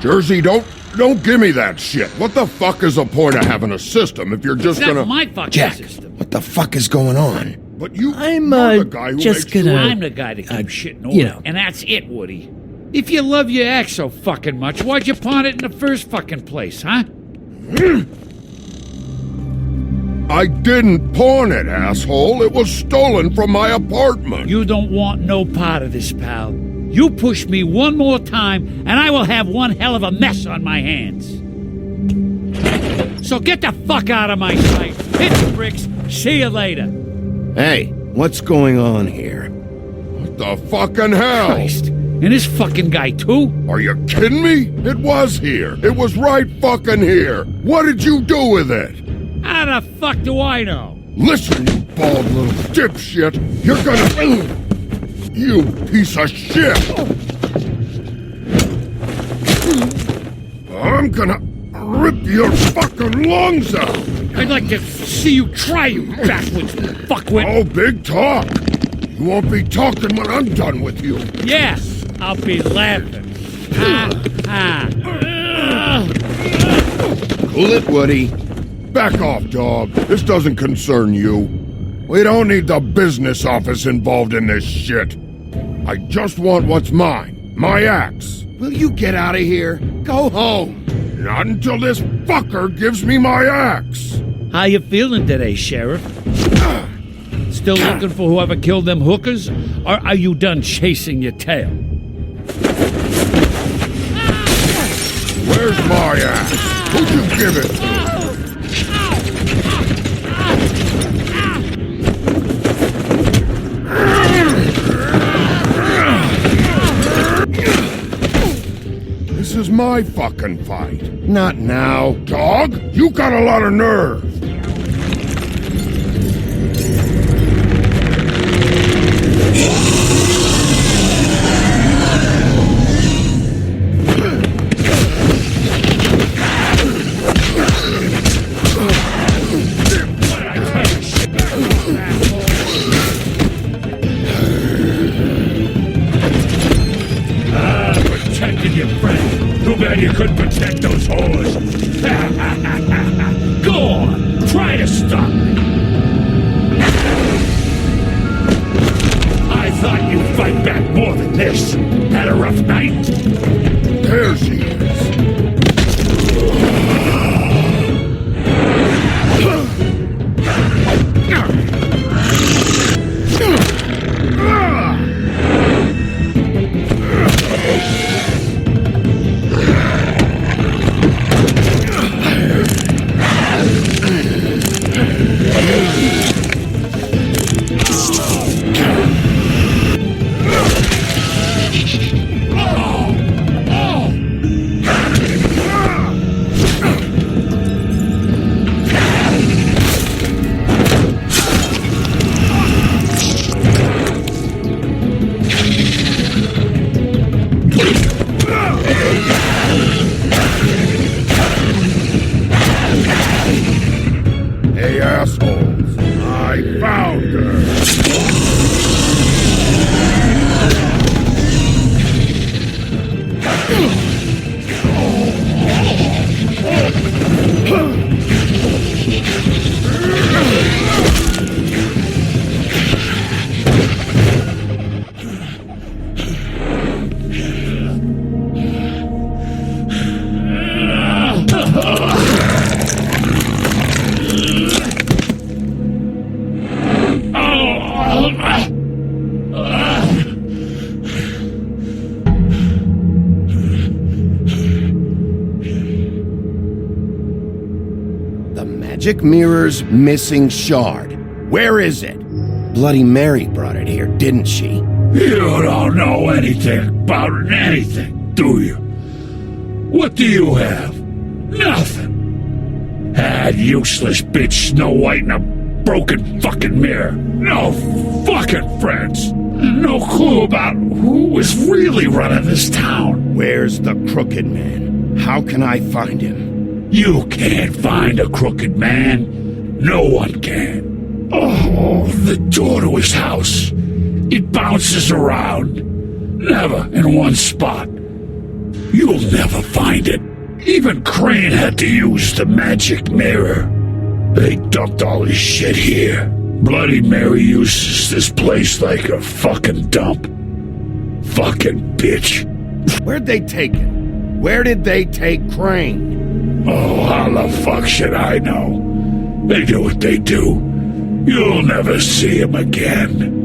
Jersey, don't give me that shit. What the fuck is the point of having a system if you're just That's gonna... my fucking Jack, system. what the fuck is going on? But you're the guy who just makes gonna- I'm the guy that keeps shit in order, you know. and that's it, Woody. If you love your ex so fucking much, why'd you pawn it in the first fucking place, huh? I didn't pawn it, asshole. It was stolen from my apartment. You don't want no part of this, pal. You push me one more time, and I will have one hell of a mess on my hands. So get the fuck out of my sight. Hit the bricks. See you later. Hey, what's going on here? What the fucking hell? Christ. And this fucking guy, too? Are you kidding me? It was here. It was right fucking here. What did you do with it? How the fuck do I know? Listen, you bald little dipshit. You're gonna... You piece of shit. I'm gonna rip your fucking lungs out. I'd like to see you try, you backwards fuckwit. Oh, big talk. You won't be talking when I'm done with you. Yeah, I'll be laughing. Ha, ha. Cool it, Woody. Back off, dog. This doesn't concern you. We don't need the business office involved in this shit. I just want what's mine. My axe. Will you get out of here? Go home. Not until this fucker gives me my axe. How you feeling today, Sheriff? Still looking for whoever killed them hookers? Or are you done chasing your tail? Where's my axe? Who'd you give it to? This is my fucking fight. Not now. Dog, you got a lot of nerve. Protected your friend. Too bad you couldn't protect those whores. Go on, try to stop me. I thought you'd fight back more than this. Had a rough night? There she is. Hey, assholes. I found her. The magic mirror's missing shard. Where is it? Bloody Mary brought it here, didn't she? You don't know anything about anything, do you? What do you have? Nothing. That useless bitch Snow White in a broken fucking mirror. No fucking friends. No clue about who was really running this town. Where's the crooked man? How can I find him? You can't find a crooked man. No one can. Oh, the door to his house. It bounces around. Never in one spot. You'll never find it. Even Crane had to use the magic mirror. They dumped all his shit here. Bloody Mary uses this place like a fucking dump. Fucking bitch. Where'd they take it? Where did they take Crane? Oh, how the fuck should I know? They do what they do. You'll never see him again.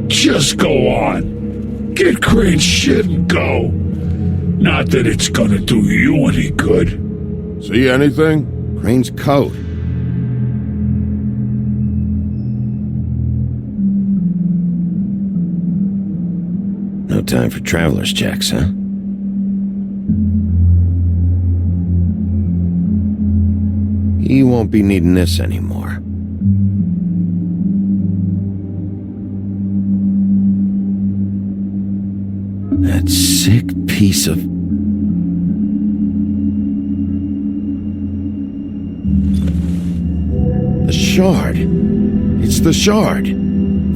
Just go on. Get Crane's shit and go. Not that it's gonna do you any good. See anything? Crane's coat. No time for traveler's checks, huh? He won't be needing this anymore. That sick piece of... The shard. It's the shard.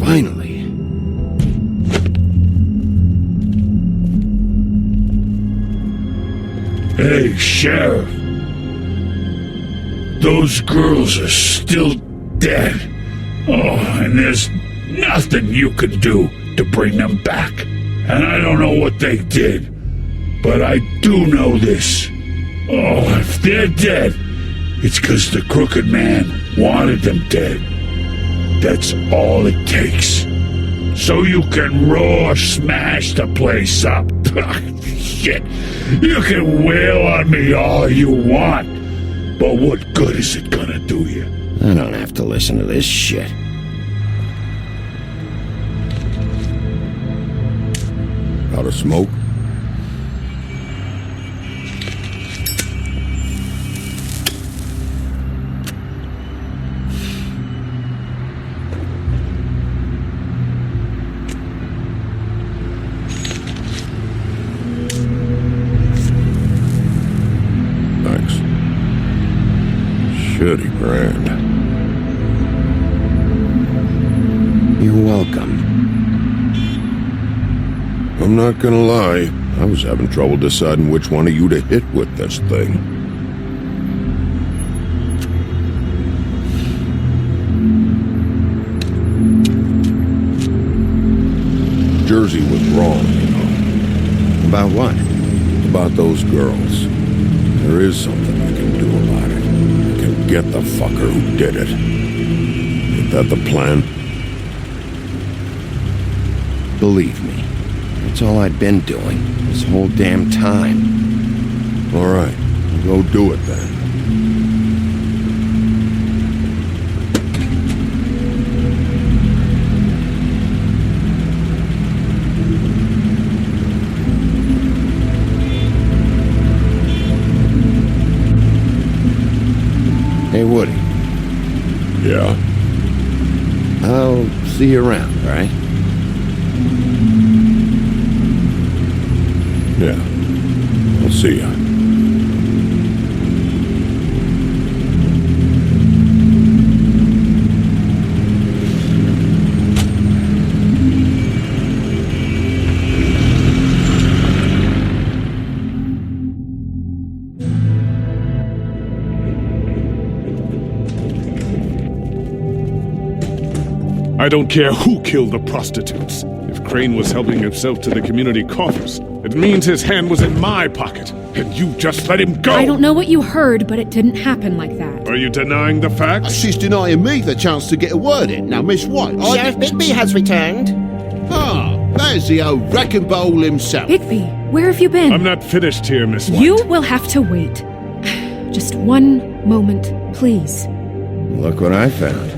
Finally. Hey, Sheriff. Those girls are still dead. Oh, and there's nothing you can do to bring them back. And I don't know what they did, but I do know this. Oh, if they're dead, it's 'cause the crooked man wanted them dead. That's all it takes. So you can smash the place up. Shit, you can wail on me all you want, but what good is it gonna do you? I don't have to listen to this shit. Out of smoke? Thanks. Shitty brand. You're welcome. I'm not gonna lie, I was having trouble deciding which one of you to hit with this thing. Jersey was wrong, you know. About what? About those girls. There is something you can do about it. You can get the fucker who did it. Ain't that the plan? Believe me. That's all I've been doing this whole damn time. All right, go do it then. Hey, Woody. Yeah? I'll see you around, all right? Yeah. I'll see ya. I don't care who killed the prostitutes. If Crane was helping himself to the community coffers, it means his hand was in my pocket, and you just let him go! I don't know what you heard, but it didn't happen like that. Are you denying the facts? She's denying me the chance to get a word in. Now, Miss White, Sheriff Bigby has returned. Ah, there's the old wrecking bowl himself. Bigby, where have you been? I'm not finished here, Miss White. You will have to wait. Just one moment, please. Look what I found.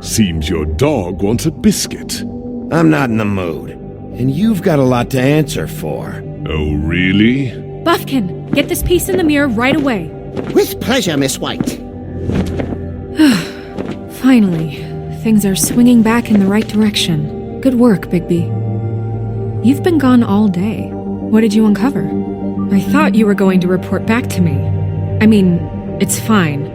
Seems your dog wants a biscuit. I'm not in the mood. And you've got a lot to answer for. Oh, really? Buffkin, get this piece in the mirror right away. With pleasure, Miss White. Finally, things are swinging back in the right direction. Good work, Bigby. You've been gone all day. What did you uncover? I thought you were going to report back to me. I mean, it's fine.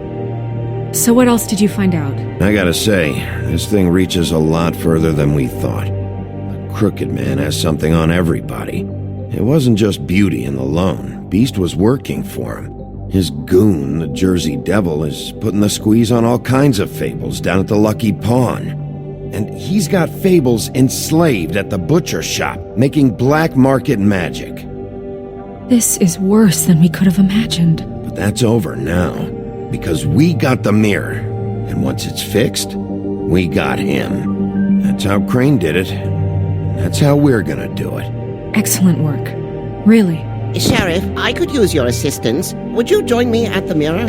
So what else did you find out? I gotta say, this thing reaches a lot further than we thought. The Crooked Man has something on everybody. It wasn't just Beauty and the Lone. Beast was working for him. His goon, the Jersey Devil, is putting the squeeze on all kinds of fables down at the Lucky Pawn. And he's got fables enslaved at the butcher shop, making black market magic. This is worse than we could have imagined. But that's over now, because we got the mirror. And once it's fixed, we got him. That's how Crane did it. That's how we're gonna do it. Excellent work. Really. Sheriff, I could use your assistance. Would you join me at the mirror?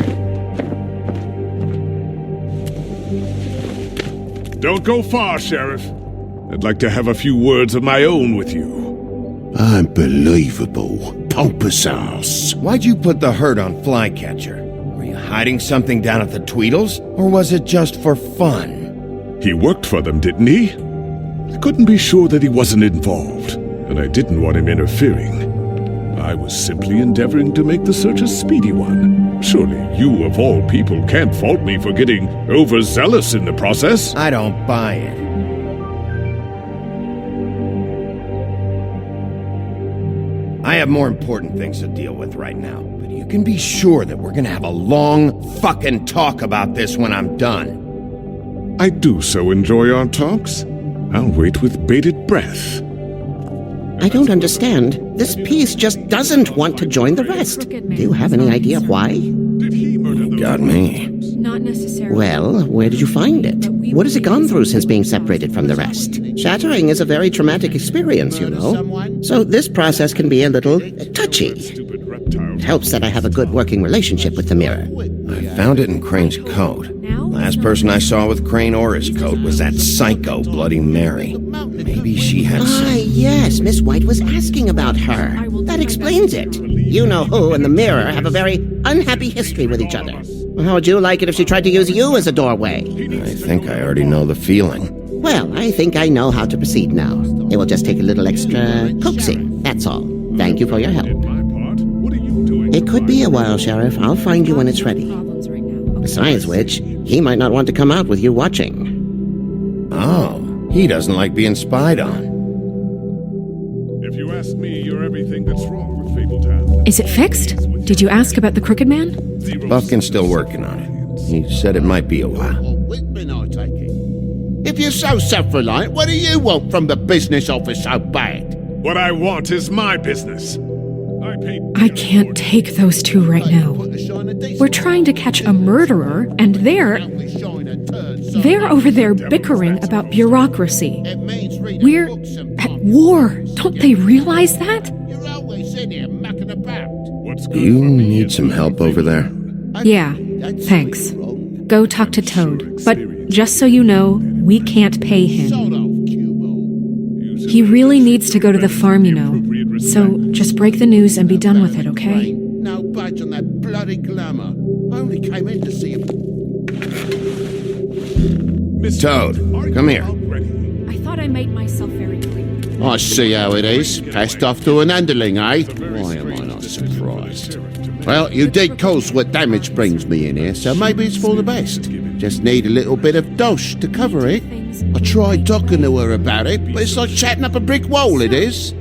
Don't go far, Sheriff. I'd like to have a few words of my own with you. Unbelievable. Pompous ass. Why'd you put the hurt on Flycatcher? Were you hiding something down at the Tweedles? Or was it just for fun? He worked for them, didn't he? I couldn't be sure that he wasn't involved, and I didn't want him interfering. I was simply endeavoring to make the search a speedy one. Surely you, of all people, can't fault me for getting overzealous in the process. I don't buy it. I have more important things to deal with right now, but you can be sure that we're gonna have a long fucking talk about this when I'm done. I do so enjoy our talks. I'll wait with bated breath. I don't understand. This piece just doesn't want to join the rest. Do you have any idea why? You got me. Not necessarily. Well, where did you find it? What has it gone through since being separated from the rest? Shattering is a very traumatic experience, you know. So this process can be a little touchy. It helps that I have a good working relationship with the mirror. I found it in Crane's coat. Last person I saw with Crane or his coat was that psycho Bloody Mary. Maybe she had some... Yes, Miss White was asking about her. That explains it. You know who and the mirror have a very unhappy history with each other. How would you like it if she tried to use you as a doorway? I think I already know the feeling. Well, I think I know how to proceed now. It will just take a little extra coaxing, that's all. Thank you for your help. It could be a while, Sheriff. I'll find you when it's ready. Besides which, he might not want to come out with you watching. Oh, he doesn't like being spied on. If you ask me, you're everything that's wrong with Fabletown. Is it fixed? Did you ask about the Crooked Man? Buffkin's still working on it. He said it might be a while. If you're so self-reliant, what do you want from the business office so bad? What I want is my business. I can't take those two right now. We're trying to catch a murderer, and they're over there bickering about bureaucracy. We're at war. Don't they realize that? Do you need some help over there? Yeah, thanks. Go talk to Toad. But just so you know, we can't pay him. He really needs to go to the farm, you know. So just break the news and be done with it, okay? No budge on that bloody glamour. I only came in to see him. Toad, come here. I thought I made myself very clear. I see how it is. Passed off to an underling, eh? Why am I not surprised? Well, you did cause what damage brings me in here, so maybe it's for the best. Just need a little bit of dosh to cover it. I tried talking to her about it, but it's like chatting up a brick wall, it is.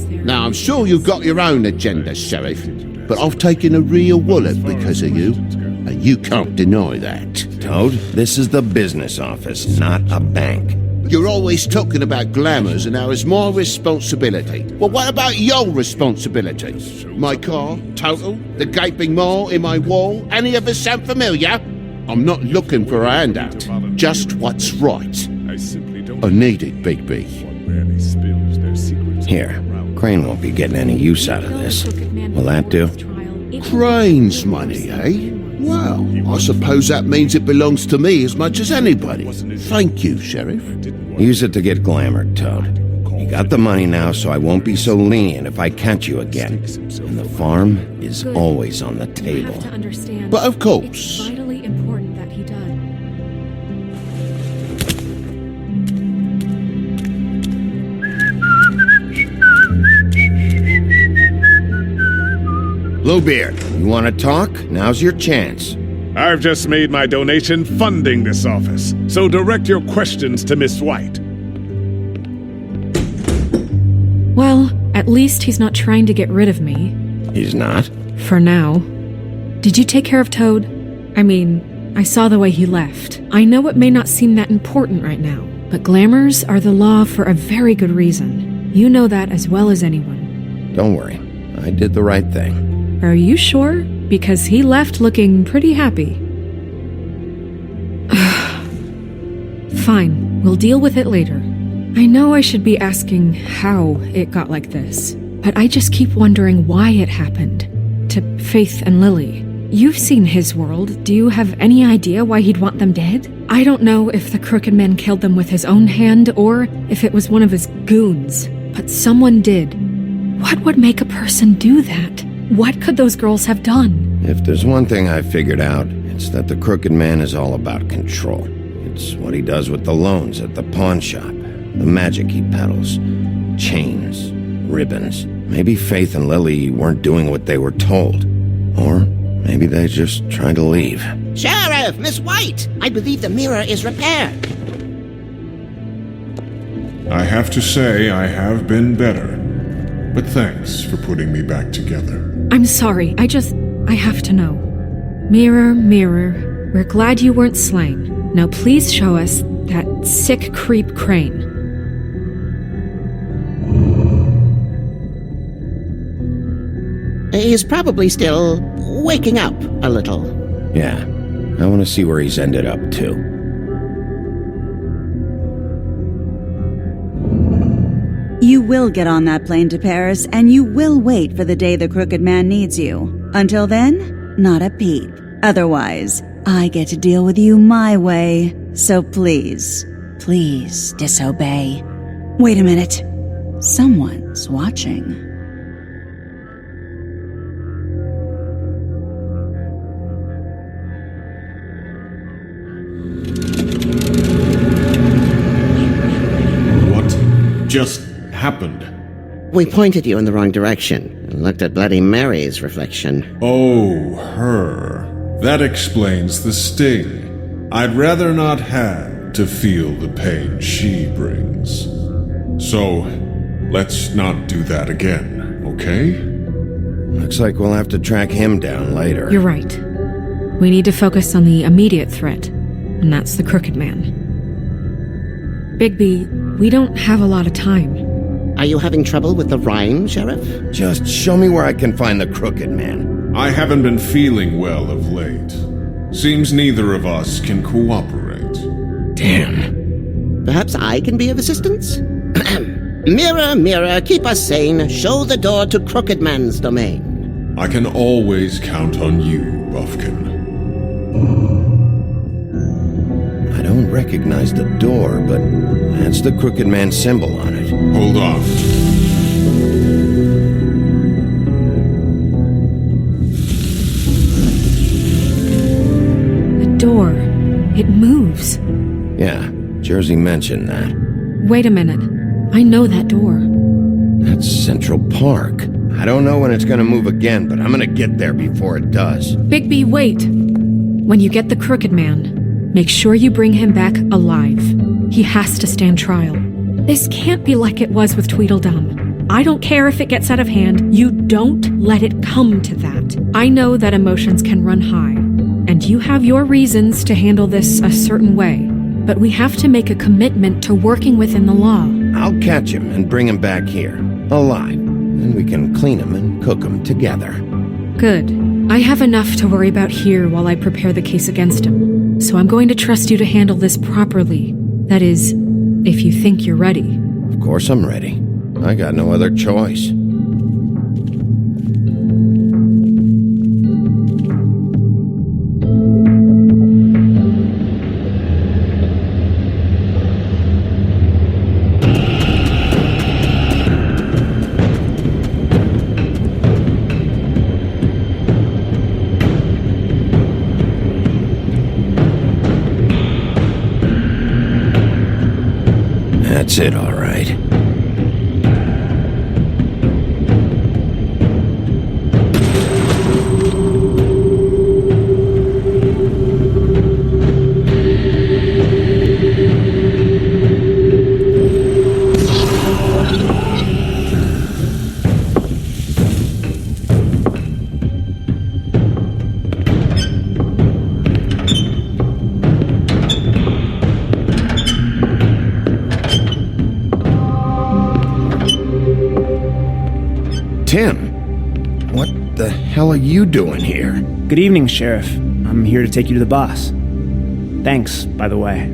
Now, I'm sure you've got your own agenda, Sheriff, but I've taken a real wallet because of you, and you can't deny that. Toad, this is the business office, not a bank. You're always talking about glamours and how it's my responsibility. Well, what about your responsibility? My car, total, the gaping maw in my wall, any of us sound familiar? I'm not looking for a handout, just what's right. I need it, Bigby. Here, Crane won't be getting any use out of this. Will that do? Crane's money, eh? Well, I suppose that means it belongs to me as much as anybody. Thank you, Sheriff. Use it to get glamored, Toad. You got the money now, so I won't be so lenient if I catch you again. And the farm is always on the table. But of course. It's vitally important that he does. Bluebeard, you want to talk? Now's your chance. I've just made my donation funding this office, so direct your questions to Miss White. Well, at least he's not trying to get rid of me. He's not? For now. Did you take care of Toad? I mean, I saw the way he left. I know it may not seem that important right now, but glamours are the law for a very good reason. You know that as well as anyone. Don't worry. I did the right thing. Are you sure? Because he left looking pretty happy. Fine, we'll deal with it later. I know I should be asking how it got like this, but I just keep wondering why it happened. To Faith and Lily. You've seen his world. Do you have any idea why he'd want them dead? I don't know if the Crooked Man killed them with his own hand or if it was one of his goons, but someone did. What would make a person do that? What could those girls have done? If there's one thing I figured out, it's that the Crooked Man is all about control. It's what he does with the loans at the pawn shop, the magic he peddles, chains, ribbons. Maybe Faith and Lily weren't doing what they were told. Or maybe they just tried to leave. Sheriff, Miss White! I believe the mirror is repaired. I have to say I have been better. But thanks for putting me back together. I'm sorry, I have to know. Mirror, mirror, we're glad you weren't slain. Now please show us that sick creep Crane. He's probably still waking up a little. Yeah, I want to see where he's ended up, too. You will get on that plane to Paris, and you will wait for the day the Crooked Man needs you. Until then, not a peep. Otherwise, I get to deal with you my way. So please, please disobey. Wait a minute. Someone's watching. What just happened? We pointed you in the wrong direction and looked at Bloody Mary's reflection. Oh, her. That explains the sting. I'd rather not have to feel the pain she brings. So, let's not do that again, okay? Looks like we'll have to track him down later. You're right. We need to focus on the immediate threat, and that's the Crooked Man. Bigby, we don't have a lot of time. Are you having trouble with the rhyme, Sheriff? Just show me where I can find the Crooked Man. I haven't been feeling well of late. Seems neither of us can cooperate. Damn. Perhaps I can be of assistance? Mirror, mirror, keep us sane. Show the door to Crooked Man's domain. I can always count on you, Buffkin. I don't recognize the door, but that's the Crooked Man symbol on it. Hold on. The door. It moves. Yeah, Jersey mentioned that. Wait a minute. I know that door. That's Central Park. I don't know when it's gonna move again, but I'm gonna get there before it does. Bigby, wait! When you get the Crooked Man, make sure you bring him back alive. He has to stand trial. This can't be like it was with Tweedledum. I don't care if it gets out of hand. You don't let it come to that. I know that emotions can run high, and you have your reasons to handle this a certain way. But we have to make a commitment to working within the law. I'll catch him and bring him back here, alive. Then we can clean him and cook him together. Good. I have enough to worry about here while I prepare the case against him. So I'm going to trust you to handle this properly. That is, if you think you're ready. Of course I'm ready. I got no other choice. That's it, all right. Tim, what the hell are you doing here? Good evening, Sheriff. I'm here to take you to the boss. Thanks, by the way,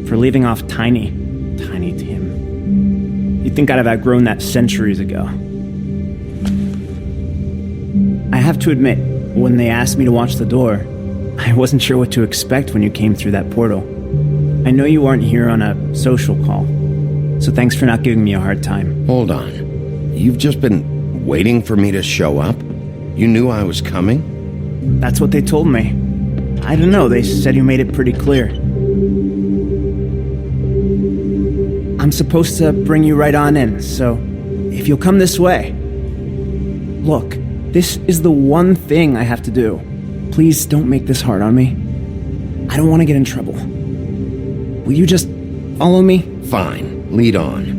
for leaving off Tiny Tim. You'd think I'd have outgrown that centuries ago. I have to admit, when they asked me to watch the door, I wasn't sure what to expect when you came through that portal. I know you aren't here on a social call, so thanks for not giving me a hard time. Hold on. You've just been waiting for me to show up? You knew I was coming? That's what they told me. I don't know, they said you made it pretty clear. I'm supposed to bring you right on in, so if you'll come this way. Look, this is the one thing I have to do. Please don't make this hard on me. I don't want to get in trouble. Will you just follow me? Fine, lead on.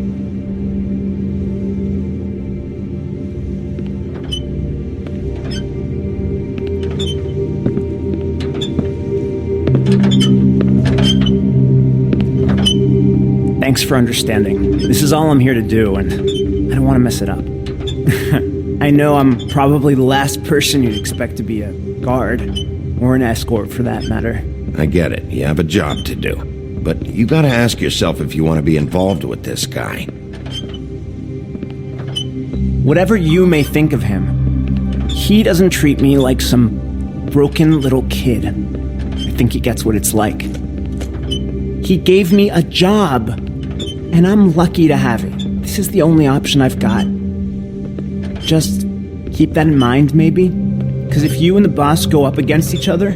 Thanks for understanding. This is all I'm here to do, and I don't want to mess it up. I know I'm probably the last person you'd expect to be a guard, or an escort for that matter. I get it. You have a job to do. But you gotta ask yourself if you want to be involved with this guy. Whatever you may think of him, he doesn't treat me like some broken little kid. I think he gets what it's like. He gave me a job, and I'm lucky to have it. This is the only option I've got. Just keep that in mind, maybe? Because if you and the boss go up against each other,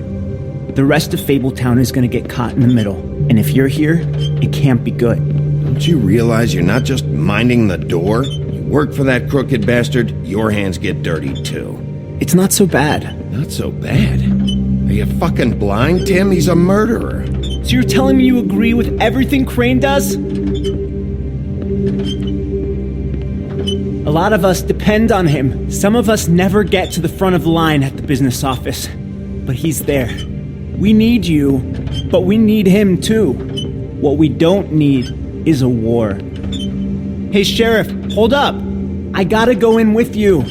the rest of Fabletown is going to get caught in the middle. And if you're here, it can't be good. Don't you realize you're not just minding the door? You work for that crooked bastard, your hands get dirty too. It's not so bad. Not so bad? Are you fucking blind, Tim? He's a murderer. So you're telling me you agree with everything Crane does? A lot of us depend on him. Some of us never get to the front of the line at the business office. But he's there. We need you, but we need him too. What we don't need is a war. Hey, Sheriff, hold up. I gotta go in with you.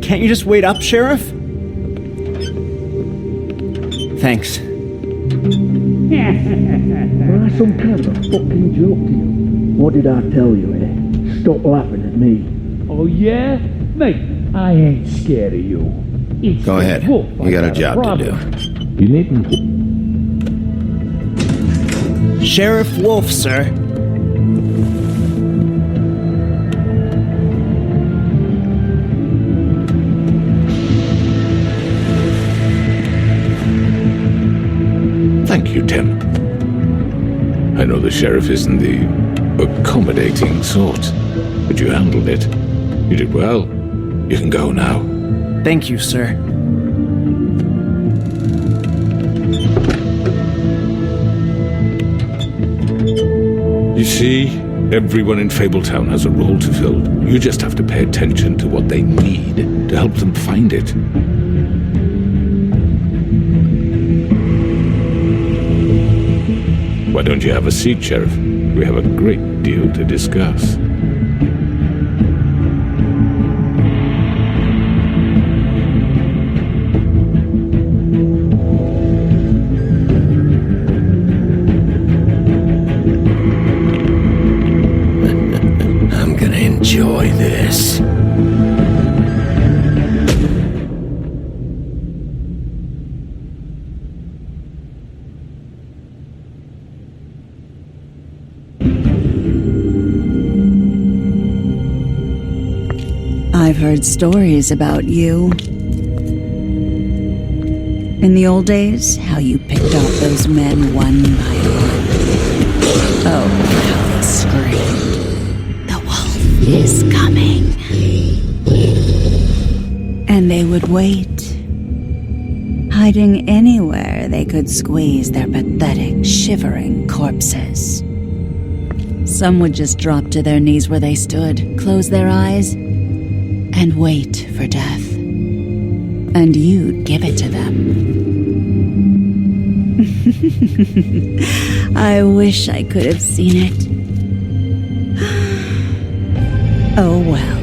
Can't you just wait up, Sheriff? Thanks. Am I some kind of a fucking joke to you? What did I tell you, eh? Stop laughing at me. Oh, yeah? Mate, I ain't scared of you. It's Go ahead. You got a job to do. You needn't... Sheriff Wolf, sir. Thank you, Tim. I know the sheriff isn't the accommodating sort, but you handled it. You did well. You can go now. Thank you, sir. You see, everyone in Fabletown has a role to fill. You just have to pay attention to what they need to help them find it. Why don't you have a seat, Sheriff? We have a great deal to discuss. I'm gonna enjoy this. I've heard stories about you. In the old days, how you picked off those men one by one. Oh, how they screamed. The wolf is coming. And they would wait, hiding anywhere they could squeeze their pathetic, shivering corpses. Some would just drop to their knees where they stood, close their eyes, and wait for death. And you'd give it to them. I wish I could have seen it. Oh well.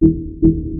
you.